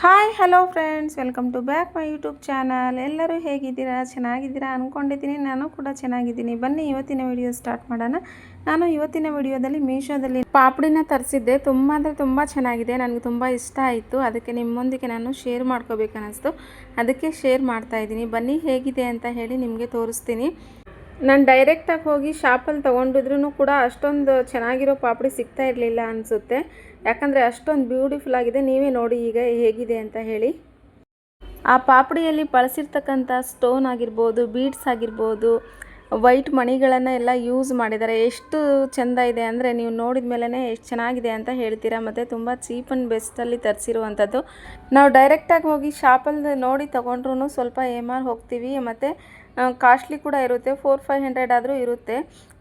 Hi hello friends, welcome to back my YouTube channel. ಎಲ್ಲರೂ ಹೇಗಿದ್ದೀರಾ? ಚೆನ್ನಾಗಿದ್ದೀರಾ ಅಂದ್ಕೊಂಡಿದ್ದೀನಿ. ನಾನು ಕೂಡ ಚೆನ್ನಾಗಿದ್ದೀನಿ. ಬನ್ನಿ ಇವತ್ತಿನ ವಿಡಿಯೋ ಸ್ಟಾರ್ಟ್ ಮಾಡೋಣ. ನಾನು ಇವತ್ತಿನ ವಿಡಿಯೋದಲ್ಲಿ ಮೀಶೋದಲ್ಲಿ ಪಾಪಡಿನ ತರಿಸಿದ್ದೆ. ತುಂಬ ಅಂದರೆ ತುಂಬ ಚೆನ್ನಾಗಿದೆ. ನನಗೆ ತುಂಬ ಇಷ್ಟ ಆಯಿತು. ಅದಕ್ಕೆ ನಿಮ್ಮೊಂದಿಗೆ ನಾನು ಶೇರ್ ಮಾಡ್ಕೋಬೇಕನ್ನಿಸ್ತು. ಅದಕ್ಕೆ ಶೇರ್ ಮಾಡ್ತಾಯಿದ್ದೀನಿ. ಬನ್ನಿ ಹೇಗಿದೆ ಅಂತ ಹೇಳಿ ನಿಮಗೆ ತೋರಿಸ್ತೀನಿ. ನಾನು ಡೈರೆಕ್ಟಾಗಿ ಹೋಗಿ ಶಾಪಲ್ಲಿ ತೊಗೊಂಡಿದ್ರೂ ಕೂಡ ಅಷ್ಟೊಂದು ಚೆನ್ನಾಗಿರೋ ಪಾಪಡಿ ಸಿಗ್ತಾ ಇರಲಿಲ್ಲ ಅನಿಸುತ್ತೆ. ಯಾಕಂದರೆ ಅಷ್ಟೊಂದು ಬ್ಯೂಟಿಫುಲ್ ಆಗಿದೆ. ನೀವೇ ನೋಡಿ ಈಗ ಹೇಗಿದೆ ಅಂತ ಹೇಳಿ. ಆ ಪಾಪಡಿಯಲ್ಲಿ ಬಳಸಿರ್ತಕ್ಕಂಥ ಸ್ಟೋನ್ ಆಗಿರ್ಬೋದು, ಬೀಡ್ಸ್ ಆಗಿರ್ಬೋದು, ವೈಟ್ ಮಣಿಗಳನ್ನು ಎಲ್ಲ ಯೂಸ್ ಮಾಡಿದ್ದಾರೆ. ಎಷ್ಟು ಚೆಂದ ಇದೆ ಅಂದರೆ ನೀವು ನೋಡಿದ ಮೇಲೇ ಎಷ್ಟು ಚೆನ್ನಾಗಿದೆ ಅಂತ ಹೇಳ್ತೀರಾ. ಮತ್ತು ತುಂಬ ಚೀಪ್ ಆ್ಯಂಡ್ ಬೆಸ್ಟಲ್ಲಿ ತರಿಸಿರುವಂಥದ್ದು. ನಾವು ಡೈರೆಕ್ಟಾಗಿ ಹೋಗಿ ಶಾಪಲ್ಲಿ ನೋಡಿ ತೊಗೊಂಡ್ರೂ ಸ್ವಲ್ಪ ಏಮಾರು ಹೋಗ್ತೀವಿ. ಮತ್ತು ಕಾಸ್ಟ್ಲಿ ಕೂಡ ಇರುತ್ತೆ. 400-500 ಆದರೂ ಇರುತ್ತೆ.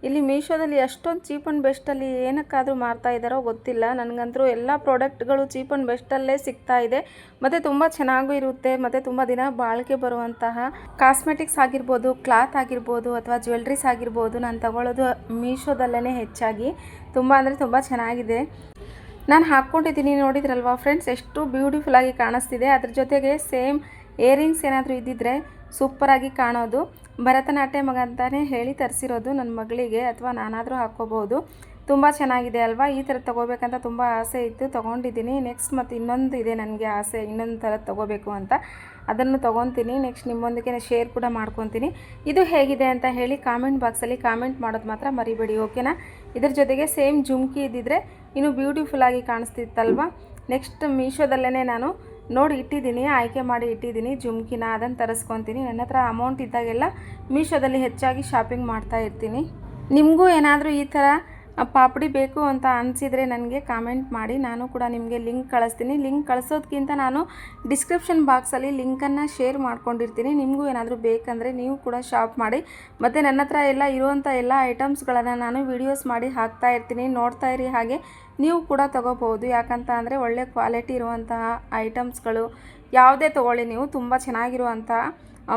ಇಲ್ಲಿ ಮೀಶೋದಲ್ಲಿ ಅಷ್ಟೊಂದು ಚೀಪ್ ಆ್ಯಂಡ್ ಬೆಸ್ಟಲ್ಲಿ ಏನಕ್ಕಾದರೂ ಮಾರ್ತಾ ಇದ್ದಾರೋ ಗೊತ್ತಿಲ್ಲ. ನನಗಂತೂ ಎಲ್ಲ ಪ್ರಾಡಕ್ಟ್ಗಳು ಚೀಪ್ ಆ್ಯಂಡ್ ಬೆಸ್ಟಲ್ಲೇ ಸಿಗ್ತಾ ಇದೆ. ಮತ್ತು ತುಂಬ ಚೆನ್ನಾಗೂ ಇರುತ್ತೆ. ಮತ್ತು ತುಂಬ ದಿನ ಬಾಳಿಕೆ ಬರುವಂತಹ ಕಾಸ್ಮೆಟಿಕ್ಸ್ ಆಗಿರ್ಬೋದು, ಕ್ಲಾತ್ ಆಗಿರ್ಬೋದು, ಅಥವಾ ಜ್ಯುವೆಲ್ರೀಸ್ ಆಗಿರ್ಬೋದು ನಾನು ತಗೊಳ್ಳೋದು ಮೀಶೋದಲ್ಲೇ ಹೆಚ್ಚಾಗಿ. ತುಂಬ ಅಂದರೆ ತುಂಬ ಚೆನ್ನಾಗಿದೆ. ನಾನು ಹಾಕ್ಕೊಂಡಿದ್ದೀನಿ, ನೋಡಿದ್ರಲ್ವಾ ಫ್ರೆಂಡ್ಸ್, ಎಷ್ಟು ಬ್ಯೂಟಿಫುಲ್ಲಾಗಿ ಕಾಣಿಸ್ತಿದೆ. ಅದ್ರ ಜೊತೆಗೆ ಸೇಮ್ ಇಯರಿಂಗ್ಸ್ ಏನಾದರೂ ಇದ್ದಿದ್ದರೆ ಸೂಪರಾಗಿ ಕಾಣೋದು. ಭರತನಾಟ್ಯಂ ಅಂತಲೇ ಹೇಳಿ ತರಿಸಿರೋದು ನನ್ನ ಮಗಳಿಗೆ, ಅಥವಾ ನಾನಾದರೂ ಹಾಕ್ಕೋಬೋದು. ತುಂಬ ಚೆನ್ನಾಗಿದೆ ಅಲ್ವಾ? ಈ ಥರ ತೊಗೋಬೇಕಂತ ತುಂಬ ಆಸೆ ಇತ್ತು, ತೊಗೊಂಡಿದ್ದೀನಿ. ನೆಕ್ಸ್ಟ್ ಮತ್ತು ಇನ್ನೊಂದು ಇದೆ ನನಗೆ ಆಸೆ, ಇನ್ನೊಂದು ಥರ ತೊಗೋಬೇಕು ಅಂತ. ಅದನ್ನು ತೊಗೊತೀನಿ. ನೆಕ್ಸ್ಟ್ ನಿಮ್ಮೊಂದಿಗೆ ಶೇರ್ ಕೂಡ ಮಾಡ್ಕೊತೀನಿ. ಇದು ಹೇಗಿದೆ ಅಂತ ಹೇಳಿ ಕಾಮೆಂಟ್ ಬಾಕ್ಸಲ್ಲಿ ಕಾಮೆಂಟ್ ಮಾಡೋದು ಮಾತ್ರ ಮರಿಬೇಡಿ, ಓಕೆನಾ? ಇದ್ರ ಜೊತೆಗೆ ಸೇಮ್ ಜುಮ್ಕಿ ಇದ್ದಿದ್ರೆ ಇನ್ನೂ ಬ್ಯೂಟಿಫುಲ್ಲಾಗಿ ಕಾಣಿಸ್ತಿತ್ತಲ್ವ. ನೆಕ್ಸ್ಟ್ ಮೀಶೋದಲ್ಲೇ ನಾನು ನೋಡಿ ಇಟ್ಟಿದ್ದೀನಿ, ಆಯ್ಕೆ ಮಾಡಿ ಇಟ್ಟಿದ್ದೀನಿ ಜುಮ್ಕಿನ. ಅದನ್ನು ತರಿಸ್ಕೊತೀನಿ. ನನ್ನ ಹತ್ರ ಅಮೌಂಟ್ ಇದ್ದಾಗೆಲ್ಲ ಮೀಶೋದಲ್ಲಿ ಹೆಚ್ಚಾಗಿ ಶಾಪಿಂಗ್ ಮಾಡ್ತಾ ಇರ್ತೀನಿ. ನಿಮಗೂ ಏನಾದರೂ ಈ ಥರ ಪಾಪಡಿ ಬೇಕು ಅಂತ ಅನಿಸಿದರೆ ನನಗೆ ಕಾಮೆಂಟ್ ಮಾಡಿ, ನಾನು ಕೂಡ ನಿಮಗೆ ಲಿಂಕ್ ಕಳಿಸ್ತೀನಿ. ಲಿಂಕ್ ಕಳಿಸೋದಕ್ಕಿಂತ ನಾನು ಡಿಸ್ಕ್ರಿಪ್ಷನ್ ಬಾಕ್ಸಲ್ಲಿ ಲಿಂಕನ್ನು ಶೇರ್ ಮಾಡ್ಕೊಂಡಿರ್ತೀನಿ. ನಿಮಗೂ ಏನಾದರೂ ಬೇಕಂದರೆ ನೀವು ಕೂಡ ಶಾಪ್ ಮಾಡಿ. ಮತ್ತು ನನ್ನ ಹತ್ರ ಎಲ್ಲ ಇರುವಂಥ ಎಲ್ಲ ಐಟಮ್ಸ್ಗಳನ್ನು ನಾನು ವೀಡಿಯೋಸ್ ಮಾಡಿ ಹಾಕ್ತಾ ಇರ್ತೀನಿ, ನೋಡ್ತಾ ಇರಿ. ಹಾಗೆ ನೀವು ಕೂಡ ತೊಗೋಬೋದು. ಯಾಕಂತ ಅಂದರೆ ಒಳ್ಳೆ ಕ್ವಾಲಿಟಿ ಇರುವಂತಹ ಐಟಮ್ಸ್ಗಳು ಯಾವುದೇ ತೊಗೊಳ್ಳಿ ನೀವು, ತುಂಬ ಚೆನ್ನಾಗಿರುವಂತಹ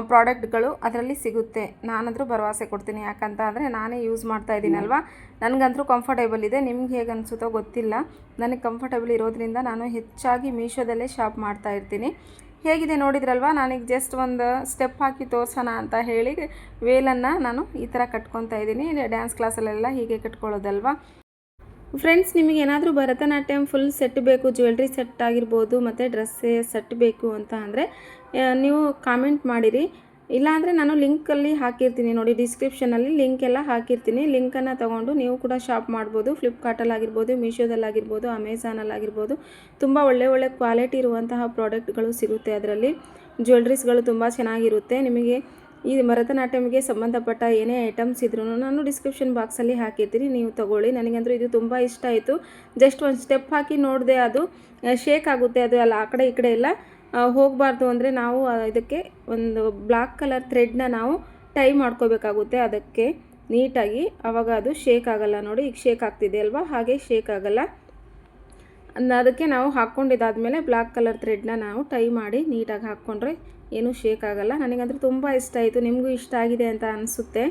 ಪ್ರಾಡಕ್ಟ್ಗಳು ಅದರಲ್ಲಿ ಸಿಗುತ್ತೆ. ನಾನಂದರೂ ಭರವಸೆ ಕೊಡ್ತೀನಿ. ಯಾಕಂತ ಅಂದರೆ ನಾನೇ ಯೂಸ್ ಮಾಡ್ತಾ ಇದ್ದೀನಲ್ವ, ನನಗಂತೂ ಕಂಫರ್ಟೇಬಲ್ ಇದೆ. ನಿಮ್ಗೆ ಹೇಗೆ ಅನಿಸುತ್ತೋ ಗೊತ್ತಿಲ್ಲ. ನನಗೆ ಕಂಫರ್ಟೇಬಲ್ ಇರೋದ್ರಿಂದ ನಾನು ಹೆಚ್ಚಾಗಿ ಮೀಶೋದಲ್ಲೇ ಶಾಪ್ ಮಾಡ್ತಾ ಇರ್ತೀನಿ. ಹೇಗಿದೆ ನೋಡಿದ್ರಲ್ವ? ನಾನೀಗ ಜಸ್ಟ್ ಒಂದು ಸ್ಟೆಪ್ ಹಾಕಿ ತೋರಿಸೋಣ ಅಂತ ಹೇಳಿ ವೇಲನ್ನು ನಾನು ಈ ಥರ ಕಟ್ಕೊತಾ ಇದ್ದೀನಿ. ಡ್ಯಾನ್ಸ್ ಕ್ಲಾಸಲ್ಲೆಲ್ಲ ಹೀಗೆ ಕಟ್ಕೊಳ್ಳೋದಲ್ವ ಫ್ರೆಂಡ್ಸ್. ನಿಮಗೆ ಏನಾದರೂ ಭರತನಾಟ್ಯಂ ಫುಲ್ ಸೆಟ್ ಬೇಕು, ಜ್ಯುವೆಲ್ರಿ ಸೆಟ್ ಆಗಿರ್ಬೋದು, ಮತ್ತು ಡ್ರೆಸ್ಸೇ ಸೆಟ್ ಬೇಕು ಅಂತ ಅಂದರೆ ನೀವು ಕಾಮೆಂಟ್ ಮಾಡಿರಿ. ಇಲ್ಲಾಂದರೆ ನಾನು ಲಿಂಕಲ್ಲಿ ಹಾಕಿರ್ತೀನಿ ನೋಡಿ, ಡಿಸ್ಕ್ರಿಪ್ಷನಲ್ಲಿ ಲಿಂಕ್ ಎಲ್ಲ ಹಾಕಿರ್ತೀನಿ. ಲಿಂಕನ್ನು ತೊಗೊಂಡು ನೀವು ಕೂಡ ಶಾಪ್ ಮಾಡ್ಬೋದು. ಫ್ಲಿಪ್ಕಾರ್ಟಲ್ಲಾಗಿರ್ಬೋದು, ಮೀಶೋದಲ್ಲಾಗಿರ್ಬೋದು, ಅಮೆಝಾನಲ್ಲಾಗಿರ್ಬೋದು. ತುಂಬ ಒಳ್ಳೆ ಕ್ವಾಲಿಟಿ ಇರುವಂತಹ ಪ್ರಾಡಕ್ಟ್ಗಳು ಸಿಗುತ್ತೆ. ಅದರಲ್ಲಿ ಜ್ಯುವೆಲ್ರೀಸ್ಗಳು ತುಂಬ ಚೆನ್ನಾಗಿರುತ್ತೆ. ನಿಮಗೆ ಈ ಭರತನಾಟ್ಯಂಗೆ ಸಂಬಂಧಪಟ್ಟ ಏನೇ ಐಟಮ್ಸ್ ಇದ್ರೂ ನಾನು ಡಿಸ್ಕ್ರಿಪ್ಷನ್ ಬಾಕ್ಸಲ್ಲಿ ಹಾಕಿರ್ತೀನಿ, ನೀವು ತೊಗೊಳ್ಳಿ. ನನಗಂತೂ ಇದು ತುಂಬ ಇಷ್ಟ ಆಯಿತು. ಜಸ್ಟ್ ಒಂದು ಸ್ಟೆಪ್ ಹಾಕಿ ನೋಡಿದೆ, ಅದು ಶೇಕ್ ಆಗುತ್ತೆ. ಅದು ಅಲ್ಲ ಆ ಕಡೆ ಈ ಕಡೆ ಎಲ್ಲ ಹೋಗಬಾರ್ದು ಅಂದರೆ ನಾವು ಇದಕ್ಕೆ ಒಂದು ಬ್ಲ್ಯಾಕ್ ಕಲರ್ ಥ್ರೆಡ್ನ ನಾವು ಟೈ ಮಾಡ್ಕೋಬೇಕಾಗುತ್ತೆ ಅದಕ್ಕೆ ನೀಟಾಗಿ. ಆವಾಗ ಅದು ಶೇಕ್ ಆಗಲ್ಲ. ನೋಡಿ ಈಗ ಶೇಕ್ ಆಗ್ತಿದೆ ಅಲ್ವಾ, ಹಾಗೆ ಶೇಕ್ ಆಗಲ್ಲ. ಅದಕ್ಕೆ ನಾವು ಹಾಕ್ಕೊಂಡಿದ್ದಾದಮೇಲೆ ಬ್ಲ್ಯಾಕ್ ಕಲರ್ ಥ್ರೆಡ್ನ ನಾವು ಟೈ ಮಾಡಿ ನೀಟಾಗಿ ಹಾಕ್ಕೊಂಡ್ರೆ ಏನೂ ಶೇಕ್ ಆಗಲ್ಲ. ನನಗಂತೂ ತುಂಬ ಇಷ್ಟ ಆಯಿತು. ನಿಮಗೂ ಇಷ್ಟ ಆಗಿದೆ ಅಂತ ಅನಿಸುತ್ತೆ.